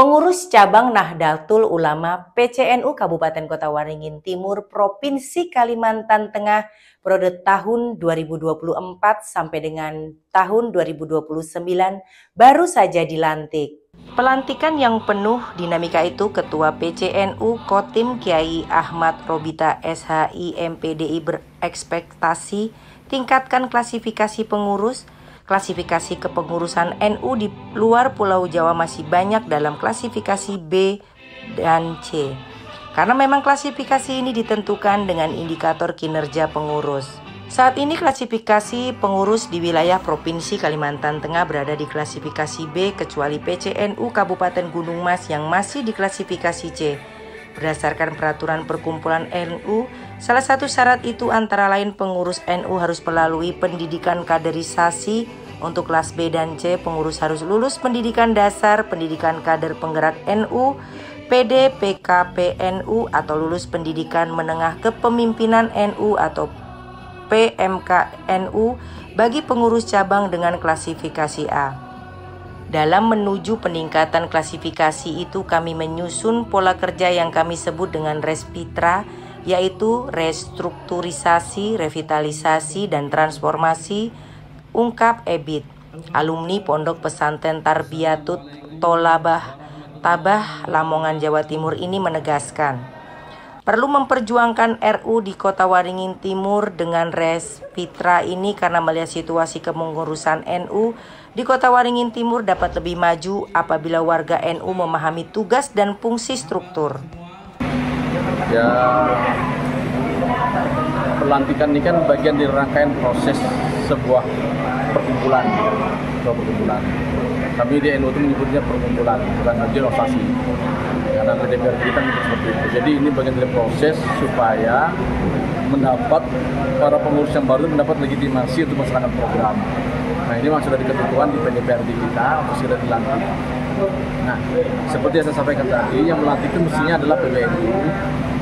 Pengurus Cabang Nahdlatul Ulama PCNU Kabupaten Kota Waringin Timur Provinsi Kalimantan Tengah periode tahun 2024 sampai dengan tahun 2029 baru saja dilantik. Pelantikan yang penuh dinamika itu Ketua PCNU Kotim Kiai Ahmad Robita SHI MPDI berekspektasi tingkatkan klasifikasi pengurus. Klasifikasi kepengurusan NU di luar Pulau Jawa masih banyak dalam klasifikasi B dan C. Karena memang klasifikasi ini ditentukan dengan indikator kinerja pengurus. Saat ini klasifikasi pengurus di wilayah Provinsi Kalimantan Tengah berada di klasifikasi B kecuali PCNU Kabupaten Gunung Mas yang masih di klasifikasi C. Berdasarkan peraturan perkumpulan NU, salah satu syarat itu antara lain pengurus NU harus melalui pendidikan kaderisasi. Untuk kelas B dan C, pengurus harus lulus pendidikan dasar, pendidikan kader penggerak NU, PD, PKP NU, atau lulus pendidikan menengah kepemimpinan NU atau PMK NU bagi pengurus cabang dengan klasifikasi A. Dalam menuju peningkatan klasifikasi itu kami menyusun pola kerja yang kami sebut dengan RESPITRA, yaitu restrukturisasi, revitalisasi, dan transformasi. Ungkap EBIT, alumni Pondok Pesantren Tarbiyatut Tolabah Tabah Lamongan Jawa Timur ini menegaskan perlu memperjuangkan RU di Kota Waringin Timur dengan RESPITRA ini karena melihat situasi kepengurusan NU di Kota Waringin Timur dapat lebih maju apabila warga NU memahami tugas dan fungsi struktur. Ya, pelantikan ini kan bagian dari rangkaian proses sebuah perkumpulan. Kami di NU itu menyebutnya perkumpulan, bukan organisasi. Karena DPR kita menyebut seperti itu. Jadi ini bagian dari proses supaya mendapat para pengurus yang baru mendapat legitimasi untuk melaksanakan program. Nah ini memang sudah diketentukan di PDPRD kita untuk segera dilantik. Nah seperti yang saya sampaikan tadi, yang melantik itu mestinya adalah PBNU.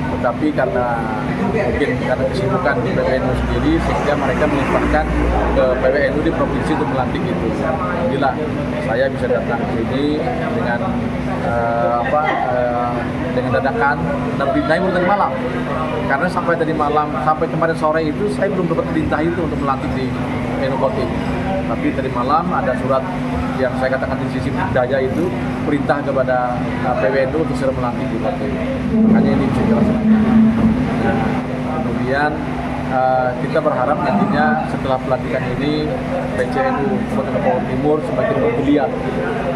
Tetapi karena mungkin karena kesibukan di PBNU sendiri sehingga mereka melimpahkan ke PBNU di provinsi untuk melantik itu. Inilah saya bisa datang ke sini dengan dengan dadakan dan perintahnya baru tadi malam. Karena sampai tadi malam sampai kemarin sore itu saya belum dapat perintah itu untuk melantik di NU Kotim. Tapi tadi malam ada surat yang saya katakan di sisi daya itu perintah kepada PBNU untuk segera melantik di Kotim. Makanya ini bisa dilaksanakan. Nah, kemudian kita berharap nantinya setelah pelantikan ini PCNU Kabupaten Kota Timur semakin bergeliat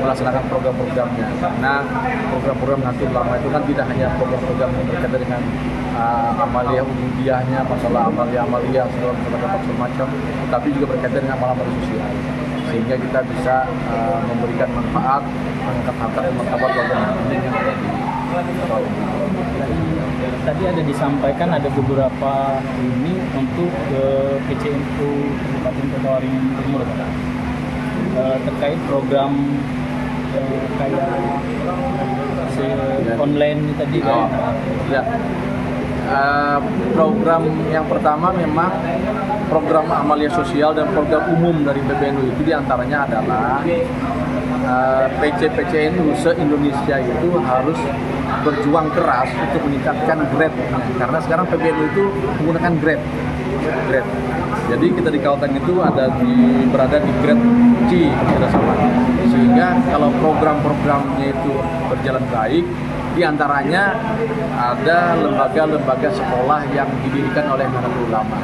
melaksanakan program-programnya karena program-program Nahdlatul Ulama itu kan tidak hanya program-program yang berkaitan dengan amaliyah ubudiahnya, masalah amaliyah segala macam, tapi juga berkaitan dengan amal-amal sosial sehingga kita bisa memberikan manfaat, mengangkat harkat dan martabat warga muslimin yang ada di Tadi ada disampaikan ada beberapa ini untuk PCNU Kabupaten Kota Waringin Timur terkait program kayak online tadi kan. Ya. Program yang pertama memang program amaliyah sosial dan program umum dari PBNU itu diantaranya adalah PCNU se-Indonesia itu harus berjuang keras untuk meningkatkan grade-nya karena sekarang PBNU itu menggunakan grade. Jadi kita di Kalteng itu berada di grade C sehingga kalau program-programnya itu berjalan baik diantaranya ada lembaga-lembaga sekolah yang didirikan oleh Nahdlatul Ulama,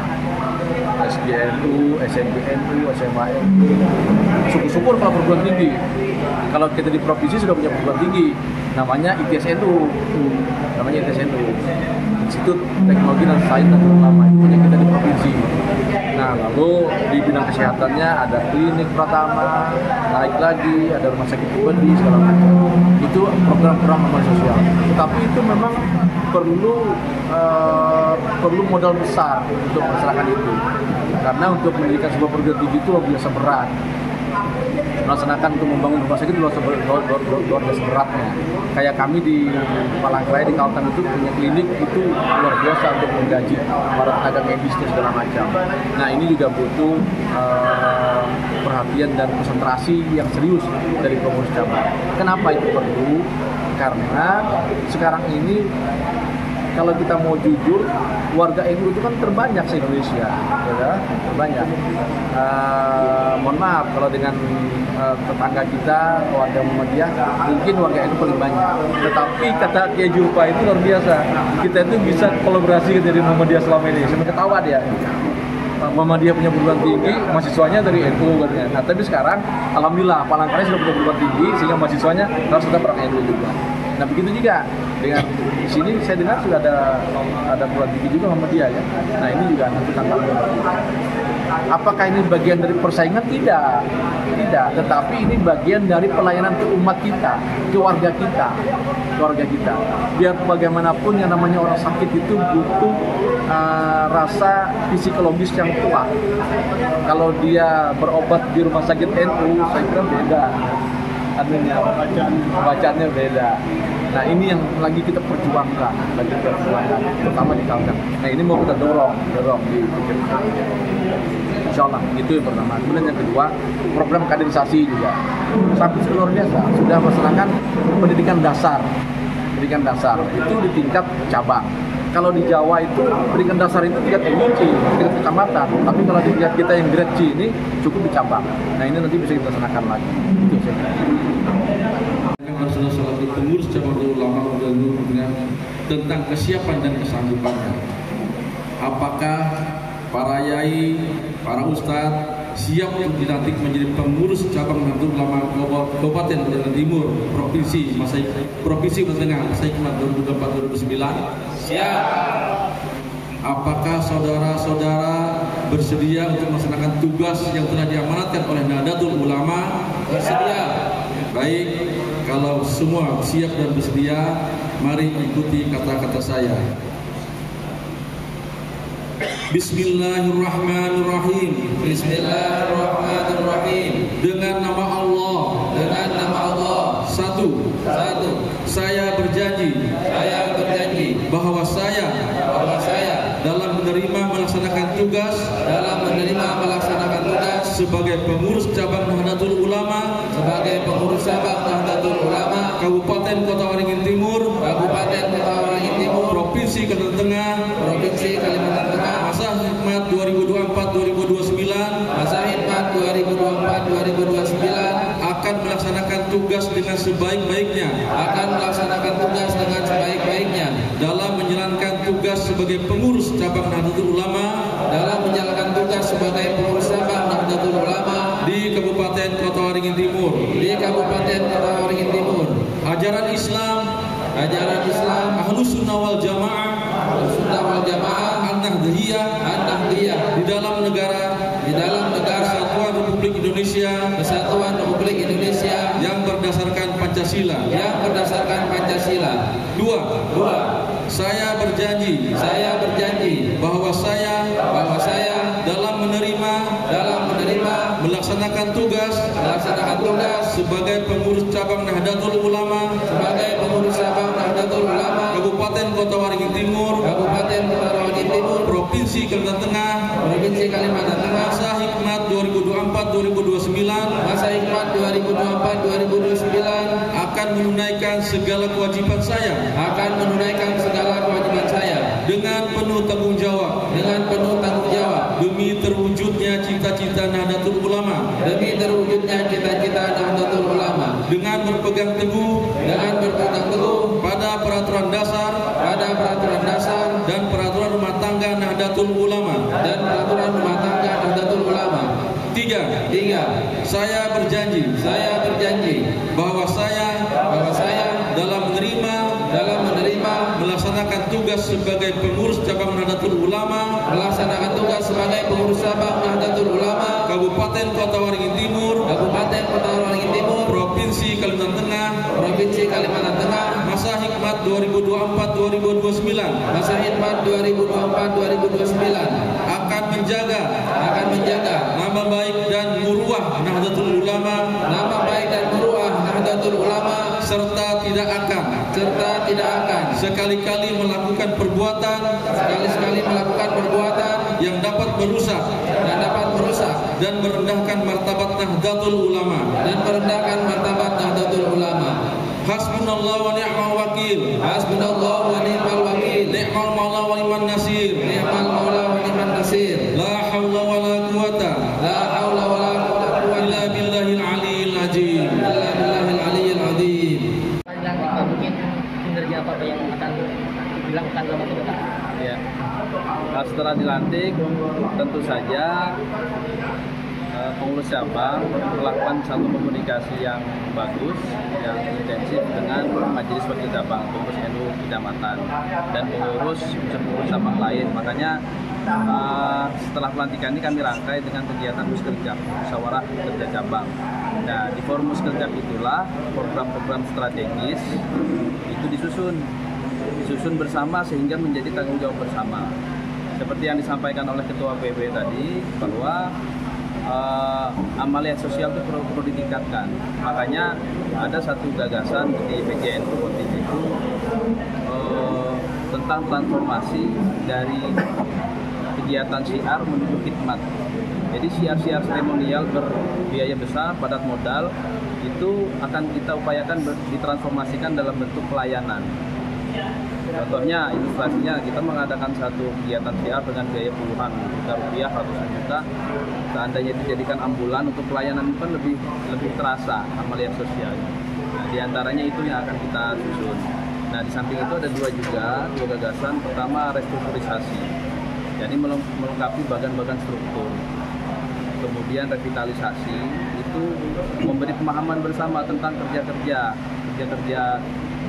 SDNU, SMBNU, SMANU. Syukur-syukur kalau perguruan tinggi. Kalau kita di provinsi sudah punya perguruan tinggi, namanya ITSNU, Institut Teknologi dan Sains Nahdlatul Ulama. Itu punya kita di provinsi. Nah, lalu di bidang kesehatannya ada klinik Pratama, naik lagi, ada rumah sakit Budi, segala macam. Itu program-program amal sosial. Tapi itu memang perlu modal besar untuk melaksanakan itu. Karena untuk mendirikan sebuah perguruan tinggi itu luar biasa berat. Melaksanakan untuk membangun rumah sakit luar biasa beratnya. Kayak kami di Palangkaraya di Kalteng itu punya klinik itu luar biasa untuk menggaji para tenaga medis dan segala macam. Nah ini juga butuh perhatian dan konsentrasi yang serius dari pengurus cabang. Kenapa itu perlu? Karena sekarang ini kalau kita mau jujur, warga NU itu kan terbanyak se-Indonesia, ya, terbanyak. Mohon maaf kalau dengan tetangga kita, warga Muhammadiyah, mungkin warga NU paling banyak. Tetapi kata Kiai Julfa itu luar biasa. Kita itu bisa kolaborasi dari Muhammadiyah selama ini. Sampai ketawa dia. Muhammadiyah punya perguruan tinggi, mahasiswanya dari NU katanya. Nah, tapi sekarang alhamdulillah Palangkaraya sudah punya perguruan tinggi sehingga mahasiswanya harus tetap orang NU juga. Nah, begitu juga dengan di sini saya dengar sudah ada perguruan tinggi juga Muhammadiyah ya. Nah, ini juga nanti tantangan. Apakah ini bagian dari persaingan? Tidak, tetapi ini bagian dari pelayanan ke umat kita, ke warga kita. Biar bagaimanapun yang namanya orang sakit itu butuh rasa psikologis yang kuat. Kalau dia berobat di rumah sakit NU, saya kira beda. Artinya bacaannya beda. Nah, ini yang lagi kita perjuangkan, terutama di Kalteng. Nah, ini mau kita dorong di Insya Allah, itu yang pertama. Kemudian yang kedua, program kaderisasi juga. Sampai luar biasa, sudah melaksanakan pendidikan dasar. Itu di tingkat cabang. Kalau di Jawa itu pendidikan dasar itu tingkat MIC, tingkat kecamatan. Tapi kalau di tingkat kita yang grade C ini cukup di cabang. Nah, ini nanti bisa kita laksanakan lagi. Itu saya salah satu pengurus cabang ulama tentang kesiapan dan kesanggupannya. Apakah para yai, para ustadz siap untuk dilantik menjadi pengurus cabang Nahdlatul Ulama Kabupaten Kalimantan Timur, Provinsi Tengah, masa hikmat 2004-2009? Siap. Apakah saudara-saudara bersedia untuk melaksanakan tugas yang telah diamanatkan oleh Nahdlatul Ulama? Bersedia. Baik, kalau semua siap dan bersedia, mari ikuti kata-kata saya. Bismillahirrahmanirrahim. Bismillahirrahmanirrahim. Dengan nama Allah. Satu. Saya berjanji. Bahwa saya dalam menerima melaksanakan tugas sebagai pengurus cabang Nahdlatul Ulama Kabupaten Kota Waringin Timur Provinsi Kalimantan Tengah masa hikmat 2024-2029 akan melaksanakan tugas dengan sebaik-baiknya dalam menjalankan tugas sebagai pengurus cabang Nahdlatul Ulama di Kabupaten Kota Waringin Timur. Ajaran Islam Ahlus Sunnah wal Jamaah An-Nahdliyah di dalam negara Kesatuan Republik Indonesia yang berdasarkan Pancasila. Dua. Saya berjanji bahwa saya dalam menerima melaksanakan tugas sebagai pengurus cabang Nahdlatul Ulama Kabupaten Kota Waringin Timur Provinsi Kalimantan Tengah masa hikmat 2024-2029 akan menunaikan segala kewajiban saya dengan penuh tanggung jawab demi terwujudnya cita-cita Nahdlatul Ulama dengan berpegang teguh pada peraturan dasar dan peraturan rumah tangga Nahdlatul Ulama. Tiga. Saya berjanji bahwa saya dalam menerima melaksanakan tugas sebagai pengurus cabang Nahdlatul Ulama Kabupaten Kota Waringin Timur Provinsi Kalimantan Tengah masa hikmat 2024-2029 akan menjaga nama baik dan muruah Nahdlatul Ulama serta tidak akan sekali-kali melakukan perbuatan yang dapat merusak dan merendahkan martabat Nahdlatul Ulama. Hasbunallahu wa ni'mal wakil. Hasbunallahu wa ni'mal wakil. Ni'mal maula wa ni'man nasir. Ni'mal maula wa ni'man nasir. La haula wa la quwata. La haula wa la quwata Illa billahil aliyyil azim. illa billahil aliyyil azim. Mungkin kinerja apa yang akan dilakukan dalam waktu dekat? Ya. Nah, setelah dilantik, tentu saja pengurus cabang melakukan satu komunikasi yang bagus, yang intensif dengan majelis wakil cabang, pengurus NU kecamatan, dan pengurus cabang lain. Makanya setelah pelantikan ini kami rangkai dengan kegiatan muskerjab, musyawarah kerja cabang. Nah, di forum muskerjab itulah program-program strategis itu disusun bersama sehingga menjadi tanggung jawab bersama. Seperti yang disampaikan oleh Ketua PB tadi, bahwa amaliyah sosial itu perlu ditingkatkan. Makanya ada satu gagasan di PCNU itu tentang transformasi dari kegiatan syiar menuju khidmat. Jadi syiar-syiar seremonial berbiaya besar, padat modal, itu akan kita upayakan ditransformasikan dalam bentuk pelayanan. Contohnya, ilustrasinya, kita mengadakan satu kegiatan syiar dengan biaya puluhan juta rupiah, ratusan juta. Seandainya dijadikan ambulan untuk pelayanan kan lebih terasa amaliyah sosial. Nah, diantaranya itu yang akan kita susun. Nah, di samping itu ada dua gagasan. Pertama, restrukturisasi. Jadi melengkapi bagan-bagan struktur. Kemudian revitalisasi, itu memberi pemahaman bersama tentang kerja-kerja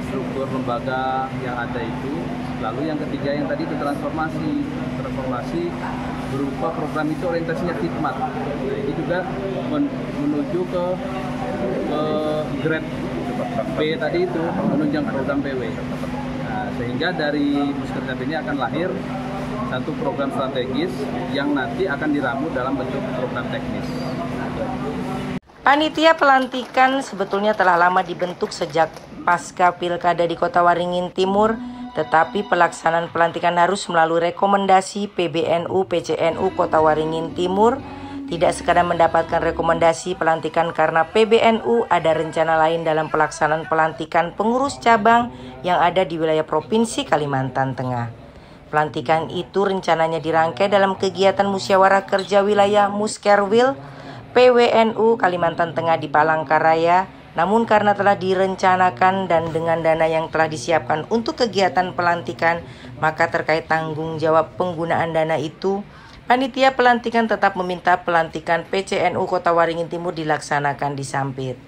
struktur lembaga yang ada itu. Lalu yang ketiga yang tadi itu transformasi berupa program itu orientasinya khidmat. Nah, ini juga menuju ke grade B tadi itu, menunjang program PW. Nah, sehingga dari muskerjab ini akan lahir satu program strategis yang nanti akan diramu dalam bentuk program teknis. Panitia pelantikan sebetulnya telah lama dibentuk sejak pasca pilkada di Kota Waringin Timur, tetapi pelaksanaan pelantikan harus melalui rekomendasi PBNU PCNU Kota Waringin Timur. Tidak sekadar mendapatkan rekomendasi pelantikan karena PBNU ada rencana lain dalam pelaksanaan pelantikan pengurus cabang yang ada di wilayah Provinsi Kalimantan Tengah. Pelantikan itu rencananya dirangkai dalam kegiatan musyawarah kerja wilayah Muskerwil PWNU Kalimantan Tengah di Palangkaraya. Namun karena telah direncanakan dan dengan dana yang telah disiapkan untuk kegiatan pelantikan, maka terkait tanggung jawab penggunaan dana itu, panitia pelantikan tetap meminta pelantikan PCNU Kota Waringin Timur dilaksanakan di Sampit.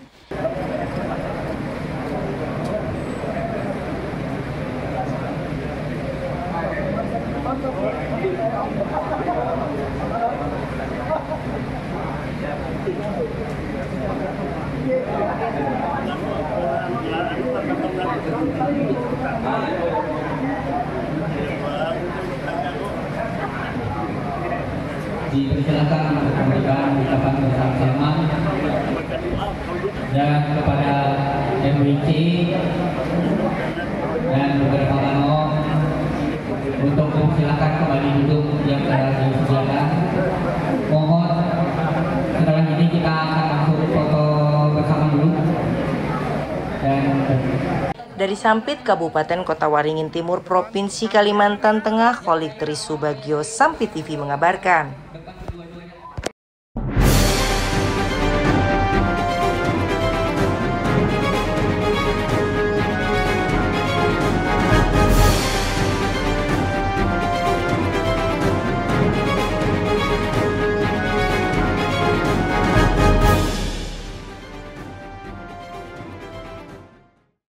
Dipersilakan untuk memberikan ucapan bersama-sama dan kepada MWC dan beberapa panon untuk mempersilakan kembali duduk yang telah disediakan. Mohon setelah ini kita akan masuk foto bersama dulu. Dari Sampit, Kabupaten Kota Waringin Timur, Provinsi Kalimantan Tengah, Kholik Trisubagio, Sampit TV mengabarkan.